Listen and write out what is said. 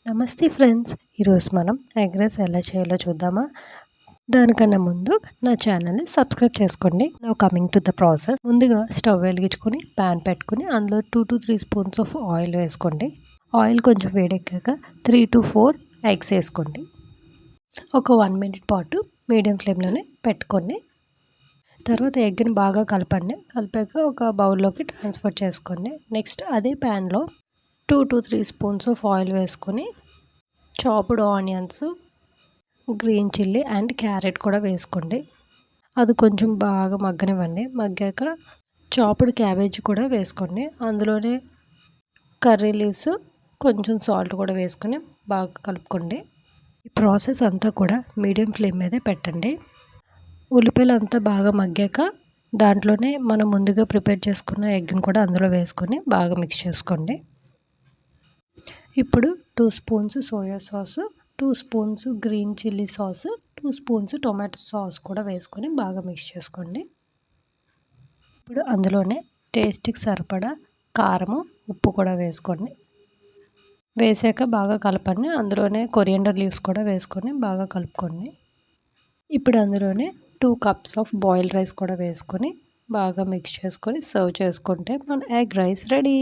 నమస్తే ఫ్రెండ్స్. ఈరోజు మనం ఎగ్ రైస్ ఎలా చేయాలో చూద్దామా? దానికన్నా ముందు నా ఛానల్ని సబ్స్క్రైబ్ చేసుకోండి. Now coming to the process. ముందుగా స్టవ్ వెలిగించుకొని ప్యాన్ పెట్టుకుని అందులో 2 to 3 స్పూన్స్ ఆఫ్ ఆయిల్ వేసుకోండి. ఆయిల్ కొంచెం వేడెక్కాక 3 to 4 ఎగ్స్ వేసుకోండి. ఒక 1 minute పాటు మీడియం ఫ్లేమ్లోనే పెట్టుకోండి. తర్వాత ఎగ్ని బాగా కలపండి. కలిపాక ఒక బౌల్లోకి ట్రాన్స్ఫర్ చేసుకోండి. నెక్స్ట్ అదే ప్యాన్లో 2 to 3 స్పూన్స్ ఆఫ్ ఆయిల్ వేసుకొని chopped onions, green chilli and carrot కూడా వేసుకోండి. అది కొంచెం బాగా మగ్గనివ్వండి. మగ్గాక చాప్డ్ క్యాబేజీ కూడా వేసుకోండి. అందులోనే కర్రీ లీవ్స్, కొంచెం సాల్ట్ కూడా వేసుకొని బాగా కలుపుకోండి. ఈ ప్రాసెస్ అంతా కూడా మీడియం ఫ్లేమ్ మీదే పెట్టండి. ఉల్లిపాయలు అంతా బాగా మగ్గాక దాంట్లోనే మనం ముందుగా ప్రిపేర్ చేసుకున్న ఎగ్ని కూడా అందులో వేసుకొని బాగా మిక్స్ చేసుకోండి. ఇప్పుడు 2 spoons soya sauce, 2 spoons green chilli sauce, 2 spoons tomato sauce కూడా వేసుకొని బాగా మిక్స్ చేసుకోండి. ఇప్పుడు అందులోనే టేస్ట్కి సరిపడా కారము, ఉప్పు కూడా వేసుకోండి. వేసాక బాగా కలపండి. అందులోనే కొరియండర్ లీవ్స్ కూడా వేసుకొని బాగా కలుపుకోండి. ఇప్పుడు అందులోనే 2 cups ఆఫ్ బాయిల్డ్ రైస్ కూడా వేసుకొని బాగా మిక్స్ చేసుకొని సర్వ్ చేసుకుంటే మన ఎగ్ రైస్ రెడీ.